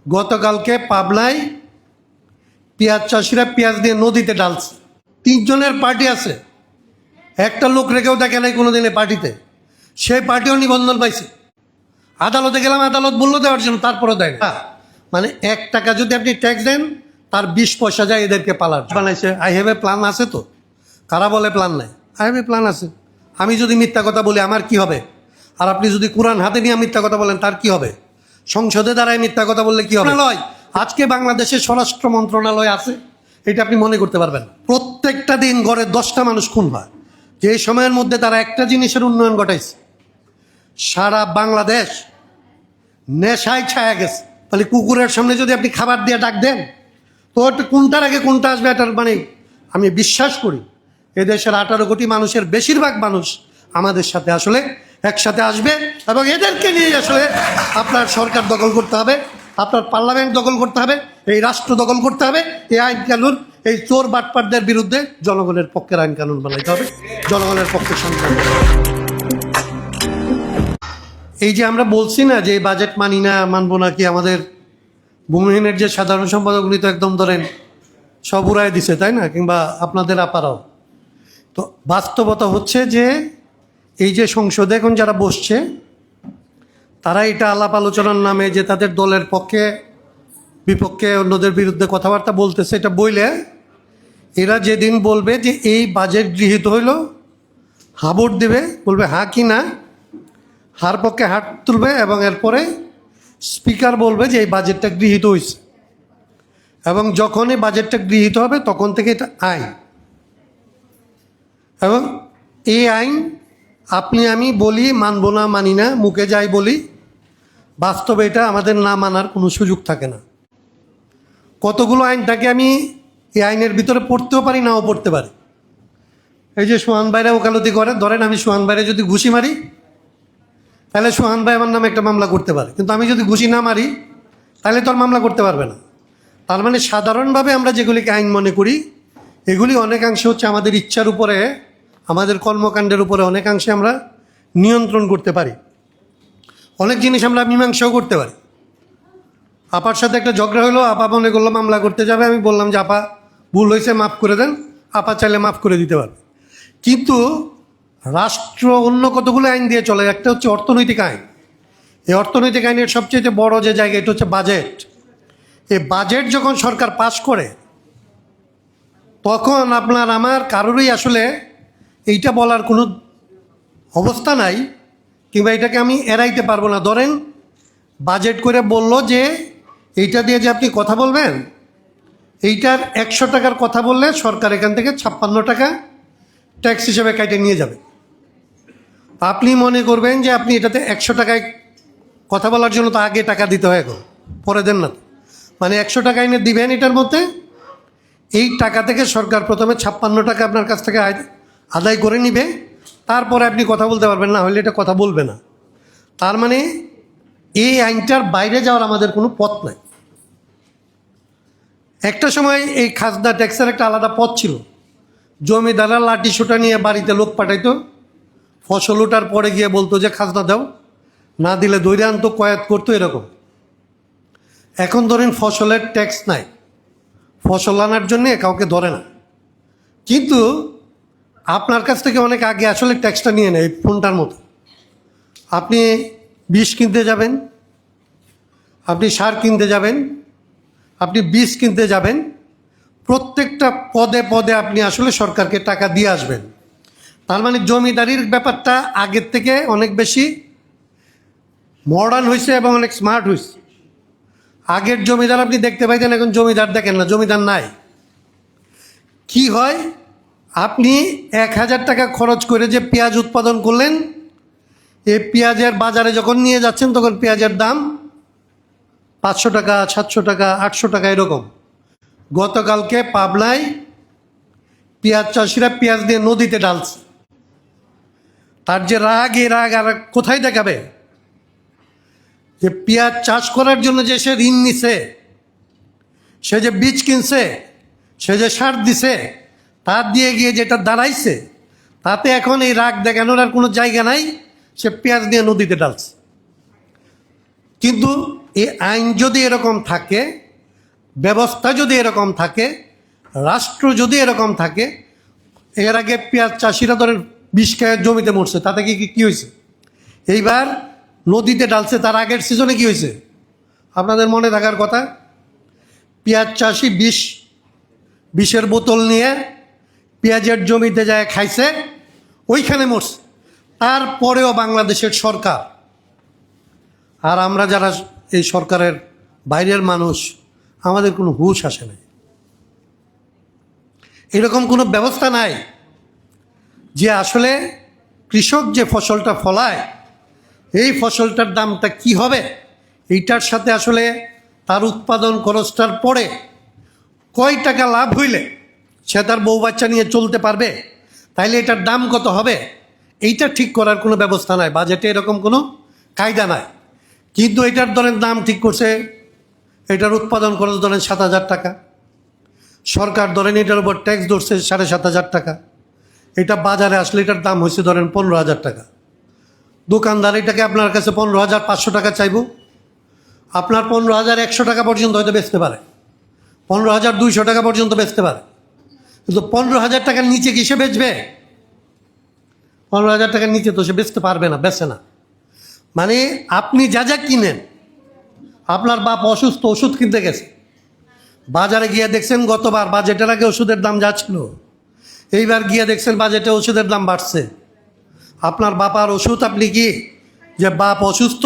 গতকালকে পাবনায় পেঁয়াজ চাষিরা পেঁয়াজ দিয়ে নদীতে ডালছে। 3 জনের পার্টি আছে, একটা লোক রেখেও দেখে নাই কোনোদিন এই পার্টিতে। সেই পার্টিও নিবন্ধন পাইছে। আদালতে গেলাম, আদালত বললো দেওয়ার জন্য, তারপরে দেয় না। মানে 1 টাকা যদি আপনি ট্যাক্স দেন, তার 20 পয়সা যায় এদেরকে পালার বানাইছে। আই হ্যাভ এ প্ল্যান আছে তো। কারা বলে প্ল্যান নাই? আই হ্যাভ এ প্ল্যান আছে। আমি যদি মিথ্যা কথা বলি আমার কি হবে? আর আপনি যদি কোরআন হাতে নিয়ে মিথ্যা কথা বলেন তার কি হবে? সংসদে দাঁড়ায় মিথ্যা কথা বললে কি হবে? আজকে বাংলাদেশের স্বরাষ্ট্র মন্ত্রণালয় আছে, এটা আপনি মনে করতে পারবেন। প্রত্যেকটা দিন গড়ে 10টা মানুষ খুন হয়। যে সময়ের মধ্যে তারা একটা জিনিসের উন্নয়ন ঘটাইছে, সারা বাংলাদেশ নেশায় ছায়া গেছে। তাহলে কুকুরের সামনে যদি আপনি খাবার দিয়ে ডাক দেন, তো কোনটার আগে কোনটা আসবে এটার মানে আমি বিশ্বাস করি এদেশের 18 কোটি মানুষের বেশিরভাগ মানুষ আমাদের সাথে আসলে একসাথে আসবে, এবং এদেরকে নিয়ে আসলে আপনার সরকার দখল করতে হবে, আপনার পার্লামেন্ট দখল করতে হবে, এই রাষ্ট্র দখল করতে হবে। এই আইন কানুন, এই চোর বাটপারদের বিরুদ্ধে জনগণের পক্ষের আইন কানুন বানাইতে হবে, জনগণের পক্ষে সংগ্রাম। এই যে আমরা বলছি না যে বাজেট মানি না, মানবো না, কি আমাদের ভূমিহীনের যে সাধারণ সম্পাদক উনি তো একদম ধরেন সব উড়াই দিছে, তাই না? কিংবা আপনাদের আপারাও। তো বাস্তবতা হচ্ছে যে এই যে সংসদে এখন যারা বসছে, তারা এটা আলাপ আলোচনার নামে যে তাদের দলের পক্ষে বিপক্ষে অন্যদের বিরুদ্ধে কথাবার্তা বলতেছে, এটা বইলে এরা যেদিন বলবে যে এই বাজেট গৃহীত হইল, হাবুট দেবে, বলবে হা কি না, হার পক্ষে হাত তুলবে, এবং এরপরে স্পিকার বলবে যে এই বাজেটটা গৃহীত হয়েছে। এবং যখন এই বাজেটটা গৃহীত হবে তখন থেকে এটা আইন, এবং এই আইন আপনি আমি বলি মানব না, মানি না, মুখে যাই বলি, বাস্তবে এটা আমাদের না মানার কোনো সুযোগ থাকে না। কতগুলো আইন থাকে আমি এই আইনের ভিতরে পড়তেও পারি, নাও পড়তে পারি। এই যে সোহান ভাইরা ওকালতি করে, ধরেন আমি সোহান ভাইরা যদি ঘুষি মারি, তাহলে সোহান ভাই আমার নামে একটা মামলা করতে পারে, কিন্তু আমি যদি ঘুষি না মারি তাহলে তো আর মামলা করতে পারবে না। তার মানে সাধারণভাবে আমরা যেগুলিকে আইন মনে করি, এগুলি অনেকাংশে হচ্ছে আমাদের ইচ্ছার উপরে, আমাদের কর্মকাণ্ডের উপরে অনেকাংশে আমরা নিয়ন্ত্রণ করতে পারি। অনেক জিনিস আমরা মীমাংসাও করতে পারি। আপার সাথে একটা ঝগড়া হলো, আপা মনে করলো মামলা করতে যাবে, আমি বললাম যে আপা ভুল হয়েছে, মাফ করে দেন। আপা চাইলে মাফ করে দিতে পারবে। কিন্তু রাষ্ট্র অন্য কতগুলো আইন দিয়ে চলে। একটা হচ্ছে অর্থনৈতিক আইন। এই অর্থনৈতিক আইনের সবচেয়ে বড় যে জায়গা, এটা হচ্ছে বাজেট। এই বাজেট যখন সরকার পাশ করে, তখন আপনার আমার কারোরই আসলে এইটা বলার কোনো অবস্থা নাই, কিংবা এটাকে আমি এড়াইতে পারবো না। ধরেন বাজেট করে বলল যে এইটা দিয়ে যে আপনি কথা বলবেন, এইটার 100 টাকার কথা বললে সরকার এখান থেকে 56 টাকা ট্যাক্স হিসেবে কাটে নিয়ে যাবে। আপনি মনে করবেন যে আপনি এটাতে 100 টাকায় কথা বলার জন্য তো আগে টাকা দিতে হয়, এখন পরে দেন না। মানে 100 টাকা এনে দিবেন, এটার মধ্যে এই টাকা থেকে সরকার প্রথমে 56 টাকা আপনার কাছ থেকে আদায় করে নিবে, তারপরে আপনি কথা বলতে পারবেন, না হলে এটা কথা বলবে না। তার মানে এই আইনটার বাইরে যাওয়ার আমাদের কোনো পথ নাই। একটা সময় এই খাজনা ট্যাক্সের একটা আলাদা পথ ছিল। জমিদাররা লাঠি সোটা নিয়ে বাড়িতে লোক পাঠাইতো, ফসল ওঠার পরে গিয়ে বলতো যে খাজনা দাও, না দিলে দৈরে আনতো, কয়াত করতো, এরকম। এখন ধরেন ফসলের ট্যাক্স নাই, ফসল আনার জন্যে কাউকে ধরে না, কিন্তু আপনার কাছ থেকে অনেক আগে আসলে ট্যাক্সটা নিয়ে নেয়। ফোনটার মতো আপনি বিষ কিনতে যাবেন, আপনি সার কিনতে যাবেন, আপনি বীজ কিনতে যাবেন, প্রত্যেকটা পদে পদে আপনি আসলে সরকারকে টাকা দিয়ে আসবেন। তার মানে জমিদারির ব্যাপারটা আগের থেকে অনেক বেশি মডার্ন হয়েছে এবং অনেক স্মার্ট হয়েছে। আগের জমিদার আপনি দেখতে পাইতেন, এখন জমিদার দেখেন না, জমিদার নাই। কি হয়, আপনি 1000 টাকা খরচ করে যে পেঁয়াজ উৎপাদন করলেন, এই পেঁয়াজের বাজারে যখন নিয়ে যাচ্ছেন তখন পেঁয়াজের দাম 500 টাকা, 700 টাকা, 800 টাকা, এরকম। গতকালকে পাবনায় পেঁয়াজ চাষিরা পেঁয়াজ দিয়ে নদীতে ডালছে। তার যে রাগ, এই রাগ আর কোথায় দেখাবে? যে পেঁয়াজ চাষ করার জন্য যে সে ঋণ নিছে, সে যে বীজ কিনছে, সে যে সার দিছে, তার দিয়ে গিয়ে যেটা দাঁড়াইছে, তাতে এখন এই রাগ দেখানোর আর কোনো জায়গা নাই। সে পেঁয়াজ দিয়ে নদীতে ডালছে। কিন্তু এই আইন যদি এরকম থাকে, ব্যবস্থা যদি এরকম থাকে, রাষ্ট্র যদি এরকম থাকে, এর আগে পেঁয়াজ চাষিরা ধরেন 20 খায়ের জমিতে মরছে, তাতে কি হয়েছে? এইবার নদীতে ডালছে, তার আগের সিজনে কি হয়েছে আপনাদের মনে থাকার কথা, পেঁয়াজ চাষি বিষের বোতল নিয়ে পেঁয়াজের জমিতে যায় খাইছে, ওইখানে মরছে। তারপরেও বাংলাদেশের সরকার, আর আমরা যারা এই সরকারের বাইরের মানুষ, আমাদের কোনো হুঁশ আসে নাই, এরকম কোনো ব্যবস্থা নাই যে আসলে কৃষক যে ফসলটা ফলায় এই ফসলটার দামটা কি হবে, এইটার সাথে আসলে তার উৎপাদন খরচটার পরে কয় টাকা লাভ হইলে সে তার বউ বাচ্চা নিয়ে চলতে পারবে, তাইলে এটার দাম কত হবে, এইটা ঠিক করার কোনো ব্যবস্থা নাই, বাজেটে এরকম কোনো কায়দা নাই। কিন্তু এটার ধরেন দাম ঠিক করছে, এটার উৎপাদন খরচ ধরেন 7,000 টাকা, সরকার ধরেন এটার উপর ট্যাক্স ধরছে 7,500 টাকা, এটা বাজারে আসলে এটার দাম হয়েছে ধরেন 15,000 টাকা। দোকানদার এটাকে আপনার কাছে 15,500 টাকা চাইব, আপনার 15,100 টাকা পর্যন্ত হয়তো বেচতে পারে, 15,200 টাকা পর্যন্ত বেচতে পারে, কিন্তু 15,000 টাকার নিচে কি সে বেচবে? 15,000 টাকার নিচে তো সে বেচতে পারবে না, বেচে না। মানে আপনি যা যা কিনেন, আপনার বাপ অসুস্থ, ওষুধ কিনতে গেছে, বাজারে গিয়ে দেখছেন গতবার বাজেটের আগে ওষুধের দাম যা ছিল, এইবার গিয়ে দেখছেন বাজেটে ওষুধের দাম বাড়ছে। আপনার বাপার ওষুধ আপনি কি, যে বাপ অসুস্থ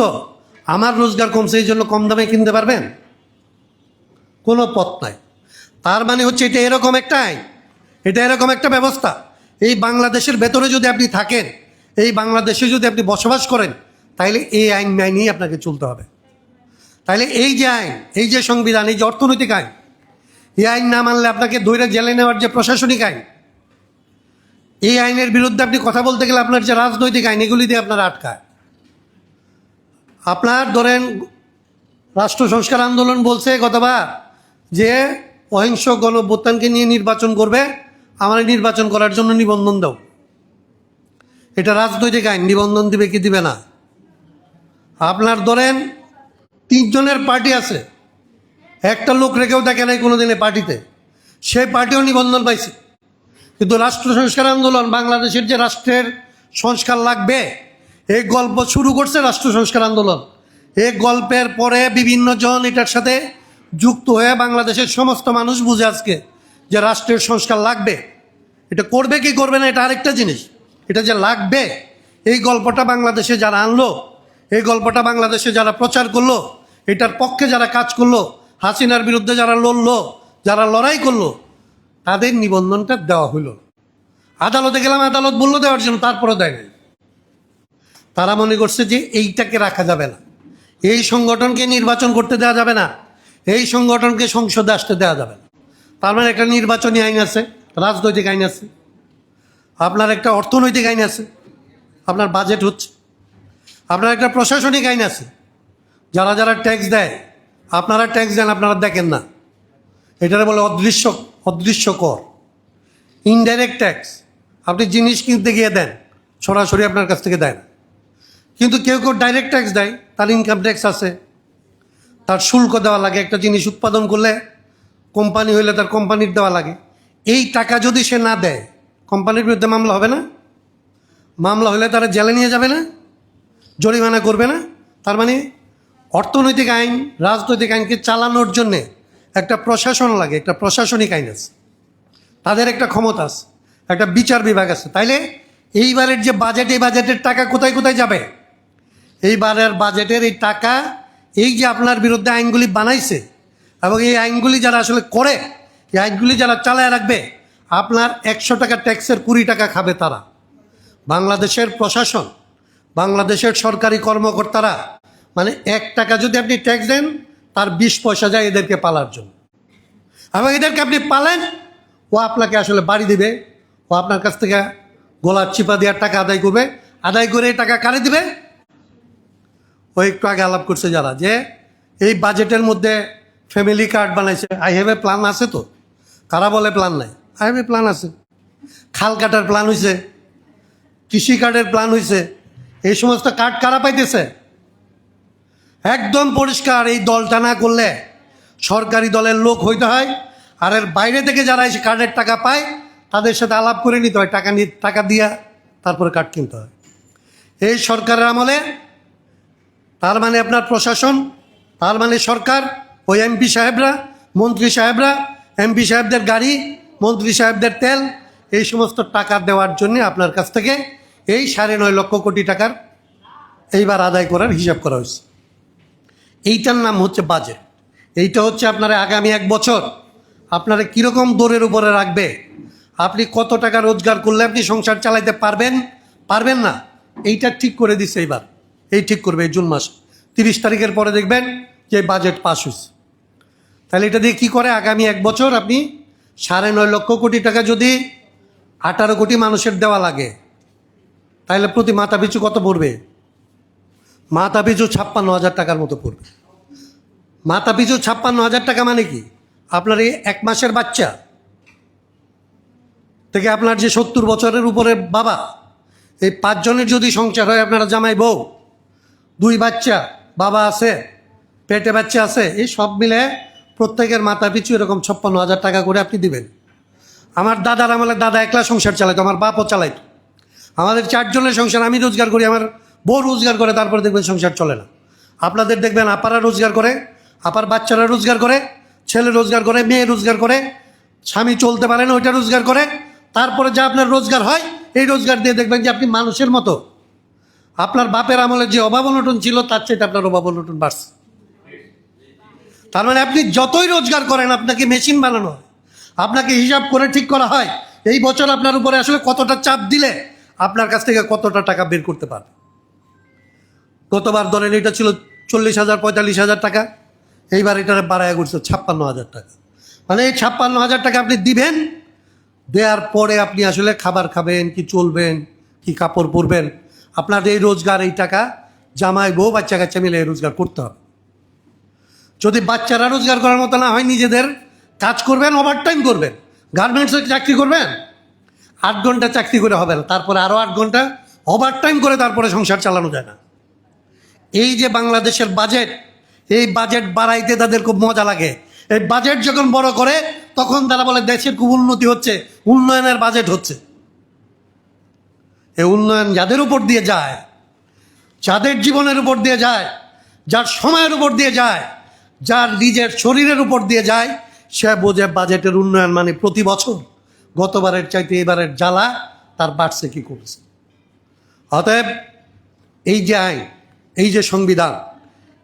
আমার রোজগার কমছে এই জন্য কম দামে কিনতে পারবেন? কোনো পথ নাই। তার মানে হচ্ছে এটা এরকম একটা আইন, এটা এরকম একটা ব্যবস্থা, এই বাংলাদেশের ভেতরে যদি আপনি থাকেন, এই বাংলাদেশে যদি আপনি বসবাস করেন, তাইলে এই আইন মাইনেই আপনাকে চলতে হবে। তাইলে এই যে আইন, এই যে সংবিধান, এই যে অর্থনৈতিক আইন, এই আইন না মানলে আপনাকে ধৈর্য জেলে নেওয়ার যে প্রশাসনিক আইন, এই আইনের বিরুদ্ধে আপনি কথা বলতে গেলে আপনার যে রাজনৈতিক আইন, এগুলি দিয়ে আপনার আটকায়। আপনার ধরেন রাষ্ট্র সংস্কার আন্দোলন বলছে গতবার যে অহিংস গণঅভ্যুত্থানকে নিয়ে নির্বাচন করবে, আমার নির্বাচন করার জন্য নিবন্ধন দাও। এটা রাজনৈতিক আইন, নিবন্ধন দিবে কি দিবে না? আপনার ধরেন 3 জনের পার্টি আছে, একটা লোক রেখেও দেখে নাই কোনোদিনে পার্টিতে, সেই পার্টিও নিবন্ধন পাইছে। কিন্তু রাষ্ট্র সংস্কার আন্দোলন, বাংলাদেশের যে রাষ্ট্রের সংস্কার লাগবে, এই গল্প শুরু করছে রাষ্ট্র সংস্কার আন্দোলন। এই গল্পের পরে বিভিন্ন জন এটার সাথে যুক্ত হয়ে বাংলাদেশের সমস্ত মানুষ বুঝে আজকে যে রাষ্ট্রের সংস্কার লাগবে। এটা করবে কি করবে না এটা আরেকটা জিনিস, এটা যে লাগবে এই গল্পটা বাংলাদেশে যারা আনলো, এই গল্পটা বাংলাদেশে যারা প্রচার করলো, এটার পক্ষে যারা কাজ করলো, হাসিনার বিরুদ্ধে যারা লড়লো, যারা লড়াই করলো, তাদের নিবন্ধনটা দেওয়া হইল। আদালতে গেলাম, আদালত বলল দেওয়ার জন্য, তারপরে দেয় নাই। তারা মনে করছে যে এইটাকে রাখা যাবে না, এই সংগঠনকে নির্বাচন করতে দেওয়া যাবে না, এই সংগঠনকে সংসদে আসতে দেওয়া যাবে না। তার মানে একটা নির্বাচনী আইন আছে, রাজনৈতিক আইন আছে, আপনার একটা অর্থনৈতিক আইন আছে, আপনার বাজেট হচ্ছে, আপনার একটা প্রশাসনিক আইন আছে, যারা যারা ট্যাক্স দেয়, আপনারা ট্যাক্স দেন, আপনারা দেখেন না, এটারে বলে অদৃশ্য কর, ইনডাইরেক্ট ট্যাক্স। আপনি জিনিস কিনতে গিয়ে দেন, সরাসরি আপনার কাছ থেকে দেন। কিন্তু কেউ কেউ ডাইরেক্ট ট্যাক্স দেয়, তার ইনকাম ট্যাক্স আছে, তার শুল্ক দেওয়া লাগে, একটা জিনিস উৎপাদন করলে কোম্পানি হইলে তার কোম্পানির দেওয়া লাগে। এই টাকা যদি সে না দেয়, কোম্পানির বিরুদ্ধে মামলা হবে না? মামলা হলে তারা জেলে নিয়ে যাবে না? জরিমানা করবে না? তার মানে অর্থনৈতিক আইন, রাজনৈতিক আইনকে চালানোর জন্যে একটা প্রশাসন লাগে, একটা প্রশাসনিক আইন আছে, তাদের একটা ক্ষমতা আছে, একটা বিচার বিভাগ আছে। তাইলে এইবারের যে বাজেট, এই বাজেটের টাকা কোথায় কোথায় যাবে? এইবারের বাজেটের এই টাকা, এই যে আপনার বিরুদ্ধে আইনগুলি বানাইছে এবং এই আইনগুলি যারা আসলে করে, এই আইনগুলি যারা চালায় রাখবে, আপনার 100 টাকা ট্যাক্সের 20 টাকা খাবে তারা। বাংলাদেশের প্রশাসন, বাংলাদেশের সরকারি কর্মকর্তারা, মানে 1 টাকা যদি আপনি ট্যাক্স দেন, তার 20 পয়সা যায় এদেরকে পালার জন্য। এবং এদেরকে আপনি পালেন, ও আপনাকে আসলে বাড়ি দিবে, ও আপনার কাছ থেকে গলার চিপা দেওয়ার টাকা আদায় করবে, আদায় করে এই টাকা কারে দিবে? ও একটু আগে আলাপ করছে যারা, যে এই বাজেটের মধ্যে ফ্যামিলি কার্ড বানাইছে, আই হ্যাভ এ প্ল্যান আছে তো? কারা বলে প্ল্যান নাই? আই হ্যাভ এ প্ল্যান আছে। খাল কাটার প্ল্যান হয়েছে, কৃষি কার্ডের প্ল্যান হয়েছে, এই সমস্ত কার্ড কারা পাইতেছে? একদম পরিষ্কার। এই দলটা না করলে সরকারি দলের লোক হইতে হয়, আর এর বাইরে থেকে যারা এসে কার্ডের টাকা পায় তাদের সাথে আলাপ করে নিতে হয়, টাকা দিয়া তারপরে কার্ড কিনতে হয়। এই সরকারের আমলে তার মানে আপনার প্রশাসন, তার মানে সরকার, ওই এমপি সাহেবরা, মন্ত্রী সাহেবরা, এমপি সাহেবদের গাড়ি, মন্ত্রী সাহেবদের তেল, এই সমস্ত টাকা দেওয়ার জন্য আপনার কাছ থেকে এই 9.5 লক্ষ কোটি টাকার এইবার আদায় করার হিসাব করা হয়েছে। এইটার নাম হচ্ছে বাজেট। এইটা হচ্ছে আপনারা আগামী 1 বছর আপনারা কীরকম দৌড়ের উপরে রাখবে, আপনি কত টাকা রোজগার করলে আপনি সংসার চালাইতে পারবেন না, এইটা ঠিক করে দিচ্ছে এইবার। এই ঠিক করবে এই জুন মাস 30 তারিখের পরে দেখবেন যে বাজেট পাস হয়েছে। তাহলে এটা দিয়ে কী করে আগামী 1 বছর আপনি 9.5 লক্ষ কোটি টাকা যদি 18 কোটি মানুষের দেওয়া লাগে, তাহলে প্রতি মাথা পিছু কত পড়বে? মাথা পিছু 56,000 টাকার মতো পড়বে। মাথা পিছু 56,000 টাকা মানে কি? আপনার এই 1 মাসের বাচ্চা থেকে আপনার যে 70 বছরের উপরে বাবা, এই 5 জনের যদি সংসার হয়, আপনারা জামাই বউ, 2 বাচ্চা, বাবা আছে, পেটে বাচ্চা আছে, এই সব মিলে প্রত্যেকের মাথা পিছু এরকম 56,000 টাকা করে আপনি দিবেন। আমার দাদার আমলে দাদা একলা সংসার চালাইতো, আমার বাপও চালাইতো। আমাদের 4 জনের সংসার, আমি রোজগার করি, আমার বউ রোজগার করে, তারপরে দেখবেন সংসার চলে না। আপনাদের দেখবেন আপারা রোজগার করে, আপার বাচ্চারা রোজগার করে, ছেলে রোজগার করে, মেয়ে রোজগার করে, স্বামী চলতে পারে না ওইটা রোজগার করে, তারপরে যা আপনার রোজগার হয় এই রোজগার দিয়ে দেখবেন যে আপনি মানুষের মতো, আপনার বাপের আমলে যে অভাব অনটন ছিল তার চাইতে আপনার অভাব অনটন বাড়ছে। তার মানে আপনি যতই রোজগার করেন আপনাকে মেশিন বানানো হয়, আপনাকে হিসাব করে ঠিক করা হয় এই বছর আপনার উপরে আসলে কতটা চাপ দিলে আপনার কাছ থেকে কতটা টাকা বের করতে পারবে। গতবার ধরেন এটা ছিল 40,000 45,000 টাকা, এইবার এটা বাড়ায় করছে 56,000 টাকা। মানে এই 56,000 টাকা আপনি দিবেন, দেওয়ার পরে আপনি আসলে খাবার খাবেন কি, চলবেন কি, কাপড় পরবেন, আপনার এই রোজগার, এই টাকা জামাই বউ বাচ্চা কাচ্চা মিলে রোজগার করতে হবে। যদি বাচ্চারা রোজগার করার মতো না হয়, নিজেদের কাজ করবেন, ওভারটাইম করবেন, গার্মেন্টসে চাকরি করবেন, 8 ঘন্টা চাকরি করে হবে না, তারপরে আরও 8 ঘন্টা ওভারটাইম করে তারপরে সংসার চালানো যায় না। এই যে বাংলাদেশের বাজেট, এই বাজেট বাড়াইতে তাদের খুব মজা লাগে। এই বাজেট যখন বড় করে তখন তারা বলে দেশের খুব উন্নতি হচ্ছে, উন্নয়নের বাজেট হচ্ছে। এই উন্নয়ন যাদের উপর দিয়ে যায়, যাদের জীবনের উপর দিয়ে যায়, যার সময়ের উপর দিয়ে যায়, যার নিজের শরীরের উপর দিয়ে যায়, সে বোঝে বাজেটের উন্নয়ন মানে প্রতি বছর গতবারের চাইতে এবারের জ্বালা তার বাড়ছে কি করেছে। অতএব এই যে আইন, এই যে সংবিধান,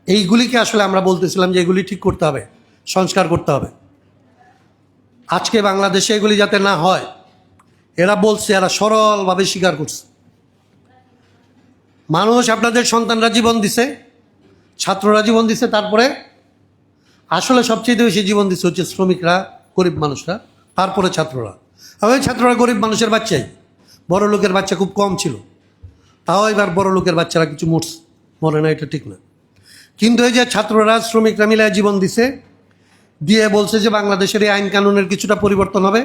এইগুলিকে আসলে আমরা বলতেছিলাম যে এগুলি ঠিক করতে হবে, সংস্কার করতে হবে। আজকে বাংলাদেশে এগুলি যাতে না হয়, এরা বলছে, এরা সরলভাবে স্বীকার করছে। মানুষ, আপনাদের সন্তানরা জীবন দিছে, ছাত্ররা জীবন দিছে, তারপরে আসলে সবচেয়ে বেশি জীবন দিচ্ছে হচ্ছে শ্রমিকরা, গরিব মানুষরা, তারপরে ছাত্ররা। ওই ছাত্ররা গরিব মানুষের বাচ্চাই, বড় লোকের বাচ্চা খুব কম ছিল। তাও এবার বড় লোকের বাচ্চারা কিছু মরে না, এটা ঠিক না। কিন্তু এই যে ছাত্ররা, শ্রমিকরা মিলে জীবন দিছে, দিয়ে বলছে যে বাংলাদেশের এই আইন কানুনের কিছুটা পরিবর্তন হবে,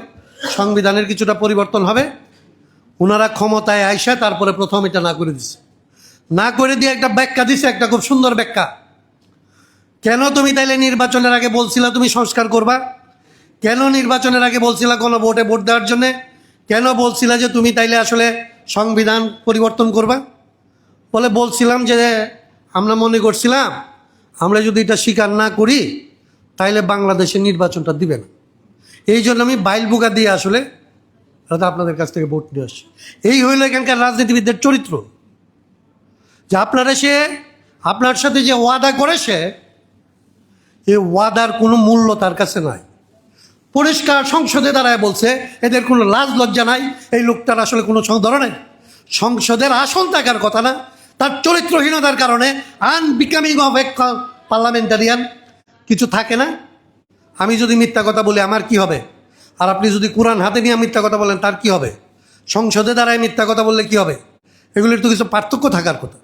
সংবিধানের কিছুটা পরিবর্তন হবে। ওনারা ক্ষমতায় আইসা তারপরে প্রথম এটা না করে দিছে, না করে দিয়ে একটা ব্যাখ্যা দিছে, একটা খুব সুন্দর ব্যাখ্যা। কেন তুমি তাইলে নির্বাচনের আগে বলছিলা তুমি সংস্কার করবা? কেন নির্বাচনের আগে বলছিলা কোনো ভোটে ভোট দেওয়ার জন্যে? কেন বলছিলা যে তুমি তাইলে আসলে সংবিধান পরিবর্তন করবা? বলে বলছিলাম যে আমরা মনে করছিলাম আমরা যদি এটা স্বীকার না করি তাইলে বাংলাদেশের নির্বাচনটা দিবে না, এই জন্য আমি বাইল বুকা দিয়ে আসলে আপনাদের কাছ থেকে ভোট নিয়ে আসি। এই হইল এখানকার রাজনীতিবিদদের চরিত্র, যে আপনারা, সে আপনার সাথে যে ওয়াদা করেছে, এই ওয়াদার কোনো মূল্য তার কাছে নাই। পরিষ্কার সংসদে দাঁড়ায় বলছে, এদের কোনো লাজ লজ্জা নাই, এই লোকটার আসলে কোনো ধরনের সংসদের আসন থাকার কথা না, তার চরিত্রহীনতার কারণে আনবিকামিং অফ এ পার্লামেন্টারিয়ান কিছু থাকে না। আমি যদি মিথ্যা কথা বলি আমার কি হবে, আর আপনি যদি কোরআন হাতে নিয়ে মিথ্যা কথা বলেন তার কি হবে? সংসদে দাঁড়ায় মিথ্যা কথা বললে কি হবে? এগুলির তো কিছু পার্থক্য থাকার কথা।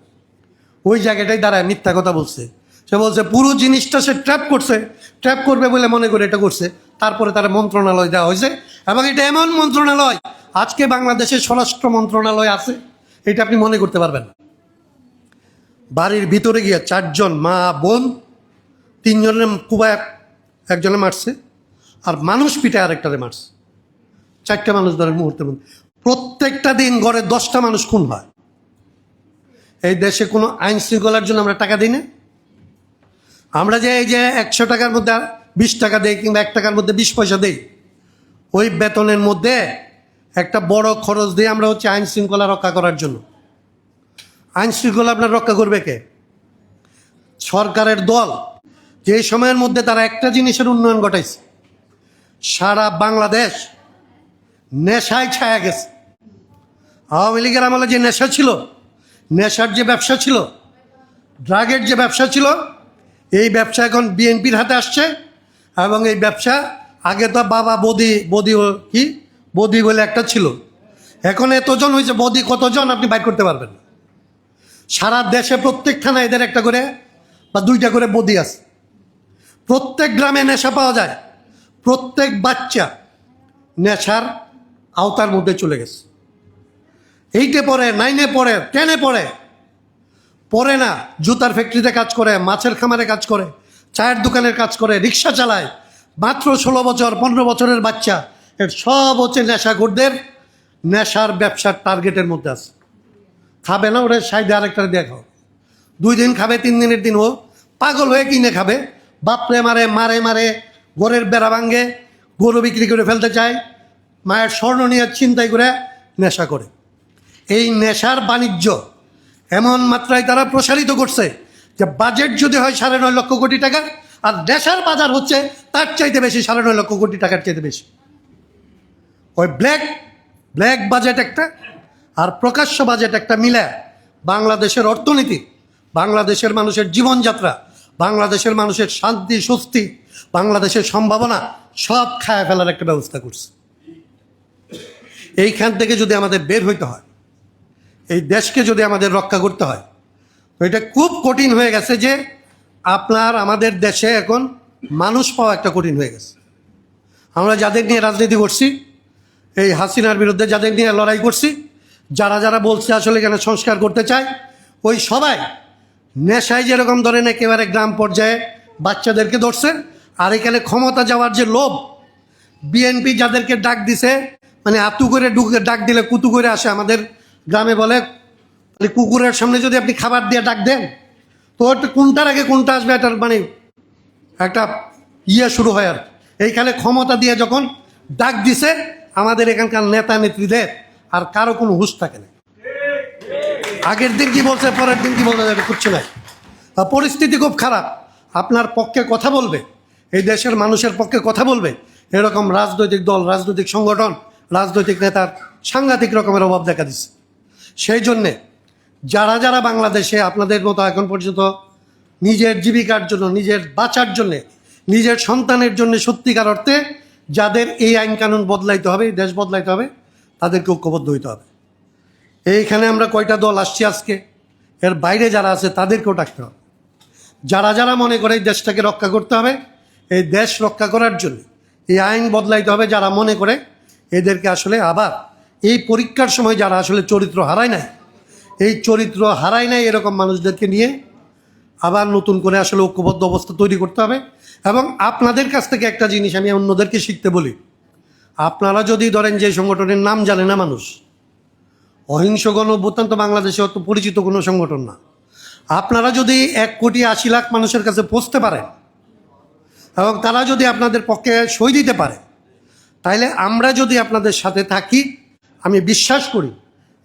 ওই জায়গাটাই দাঁড়ায় মিথ্যা কথা বলছে। সে বলছে পুরো জিনিসটা সে ট্র্যাপ করছে, ট্র্যাপ করবে বলে মনে করে এটা করছে। তারপরে তার মন্ত্রণালয় দেওয়া হয়েছে, এবং এটা এমন মন্ত্রণালয়, আজকে বাংলাদেশের স্বরাষ্ট্র মন্ত্রণালয় আছে, এটা আপনি মনে করতে পারবেন না। বাড়ির ভিতরে গিয়ে 4 জন মা বোন, 3 জনের কুবায় একজনে মারছে, আর মানুষ পিঠে আরেকটারে মারছে। 4টা মানুষ ধরে মুহূর্তের মধ্যে। প্রত্যেকটা দিন গড়ে 10টা মানুষ খুন হয়। এই দেশে কোনো আইন শৃঙ্খলার জন্য আমরা টাকা দিই না। আমরা যে এই যে 100 টাকার মধ্যে 20 টাকা দেই কিংবা 1 টাকার মধ্যে 20 পয়সা দেই, ওই বেতনের মধ্যে একটা বড় খরচ দিয়ে আমরা হচ্ছে আইন শৃঙ্খলা রক্ষা করার জন্য। আইন শৃঙ্খলা আপনার রক্ষা করবে কে? সরকারের দল। যে সময়ের মধ্যে তারা একটা জিনিসের উন্নয়ন ঘটাইছে, সারা বাংলাদেশ নেশায় ছায়া গেছে। আওয়ামী লীগের আমলে যে নেশা ছিল, নেশার যে ব্যবসা ছিল, ড্রাগের যে ব্যবসা ছিল, এই ব্যবসা এখন বিএনপির হাতে আসছে। এবং এই ব্যবসা আগে তো বাবা বদি বদি বলে একটা ছিল, এখন এতজন হয়েছে, বদি কতজন আপনি বাইর করতে পারবেন না। সারা দেশে প্রত্যেক থানায় এদের একটা করে বা 2টা করে বদি আছে। প্রত্যেক গ্রামে নেশা পাওয়া যায়। প্রত্যেক বাচ্চা নেশার আওতার মধ্যে চলে গেছে। 8-এ পড়ে, 9-এ পড়ে, 10-এ পড়ে না, জুতার ফ্যাক্টরিতে কাজ করে, মাছের খামারে কাজ করে, চায়ের দোকানের কাজ করে, রিক্সা চালায়। মাত্র 16 বছর 15 বছরের বাচ্চা, এর সব হচ্ছে নেশাখোরদের নেশার ব্যবসার টার্গেটের মধ্যে আছে। খাবে না, ওরা সাইডে আরেকটা দেখাও, 2 দিন খাবে, 3 দিনের দিন ও পাগল হয়ে কিনে খাবে। বাপরে মারে, ঘরের বেড়া ভাঙ্গে, গরু বিক্রি করে ফেলতে চায়, মায়ের স্বর্ণ নিয়ে ছিনতাই করে নেশা করে। এই নেশার বাণিজ্য এমন মাত্রায় তারা প্রসারিত করছে যে বাজেট যদি হয় 9.5 লক্ষ কোটি টাকা, আর নেশার বাজার হচ্ছে তার চাইতে বেশি, 9.5 লক্ষ কোটি টাকার চাইতে বেশি। ওই ব্ল্যাক বাজেট একটা আর প্রকাশ্য বাজেট একটা মিলে বাংলাদেশের অর্থনীতি, বাংলাদেশের মানুষের জীবনযাত্রা, বাংলাদেশের মানুষের শান্তি স্বস্তি, বাংলাদেশের সম্ভাবনা সব খায় ফেলার একটা ব্যবস্থা করছে। এইখান থেকে যদি আমাদের বের হইতে হয়, এই দেশকে যদি আমাদের রক্ষা করতে হয়, তো এটা খুব কঠিন হয়ে গেছে যে আমাদের দেশে এখন মানুষ পাওয়া একটা কঠিন হয়ে গেছে। আমরা যাদের নিয়ে রাজনীতি করছি, এই হাসিনার বিরুদ্ধে যাদের নিয়ে লড়াই করছি, যারা বলছে আসলে এখানে সংস্কার করতে চায়, ওই সবাই নেশায় যেরকম ধরেন একেবারে গ্রাম পর্যায়ে বাচ্চাদেরকে ধরছে, আর এখানে ক্ষমতা যাওয়ার যে লোভ, বিএনপি যাদেরকে ডাক দিছে, মানে আতু করে ডাক দিলে কুতু করে আসে। আমাদের গ্রামে বলে কুকুরের সামনে যদি আপনি খাবার দিয়ে ডাক দেন, তো কোনটার আগে কোনটা আসবে এটার মানে একটা শুরু হয়। আর এইখানে ক্ষমতা দিয়ে যখন ডাক দিছে, আমাদের এখানকার নেতা নেত্রীদের আর কারো কোনো হুঁশ থাকে না। আগের দিন কি বলছে, পরের দিন কি বলতে যাবে, কিচ্ছু নাই। পরিস্থিতি খুব খারাপ। আপনার পক্ষে কথা বলবে, এই দেশের মানুষের পক্ষে কথা বলবে এরকম রাজনৈতিক দল, রাজনৈতিক সংগঠন, রাজনৈতিক নেতার সাংঘাতিক রকমের অভাব দেখা দিচ্ছে। সেই জন্যে যারা বাংলাদেশে আপনাদের মতো এখন পর্যন্ত নিজের জীবিকার জন্য, নিজের বাঁচার জন্যে, নিজের সন্তানের জন্য সত্যিকার অর্থে যাদের এই আইন কানুন বদলাইতে হবে, এই দেশ বদলাইতে হবে, তাদেরকে ঐক্যবদ্ধ হইতে হবে। এইখানে আমরা কয়টা দল আসছি আজকে, এর বাইরে যারা আছে তাদেরকেও ডাকতে হবে। যারা মনে করে এই দেশটাকে রক্ষা করতে হবে, এই দেশ রক্ষা করার জন্য এই আইন বদলাইতে হবে, যারা মনে করে এদেরকে আসলে আবার এই পরীক্ষার সময় যারা আসলে চরিত্র হারায় নাই, এই চরিত্র হারায় নাই এরকম মানুষদেরকে নিয়ে আবার নতুন করে আসলে ঐক্যবদ্ধ অবস্থা তৈরি করতে হবে। এবং আপনাদের কাছ থেকে একটা জিনিস আমি অন্যদেরকে শিখতে বলি, আপনারা যদি ধরেন যে সংগঠনের নাম জানে না মানুষ, অহিংস গণ অভ্যুত্থান তো বাংলাদেশে অত পরিচিত কোনো সংগঠন না, আপনারা যদি 1,80,00,000 মানুষের কাছে পৌঁছতে পারেন এবং তারা যদি আপনাদের পক্ষে সই দিতে পারে, তাইলে আমরা যদি আপনাদের সাথে থাকি, আমি বিশ্বাস করি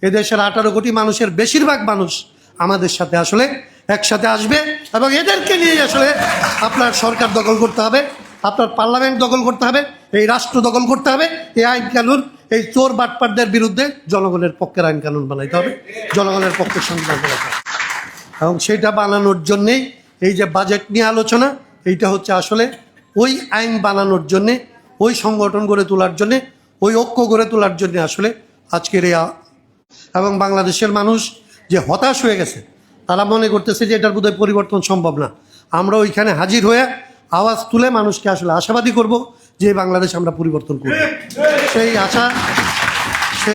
এদেশের 18 কোটি মানুষের বেশিরভাগ মানুষ আমাদের সাথে আসলে একসাথে আসবে এবং এদেরকে নিয়ে আসলে আপনার সরকার দখল করতে হবে, আপনার পার্লামেন্ট দখল করতে হবে, এই রাষ্ট্র দখল করতে হবে। এই আইন কানুন, এই চোর বাটপাটদের বিরুদ্ধে জনগণের পক্ষের আইন কানুন বানাইতে হবে, জনগণের পক্ষের সংবিধান বানাইতে হবে। এবং সেইটা বানানোর জন্যেই এই যে বাজেট নিয়ে আলোচনা, এইটা হচ্ছে আসলে ওই আইন বানানোর জন্যে, ওই সংগঠন গড়ে তোলার জন্যে, ওই ঐক্য গড়ে তোলার জন্যে আসলে আজকের এই। এবং বাংলাদেশের মানুষ যে হতাশ হয়ে গেছে, তারা মনে করতেছে যে এটার বোধহয় পরিবর্তন সম্ভব না। আমরা ওইখানে হাজির হয়ে আওয়াজ তুলে মানুষকে আসলে আশাবাদী করব যে বাংলাদেশ আমরা পরিবর্তন করব। সেই আশা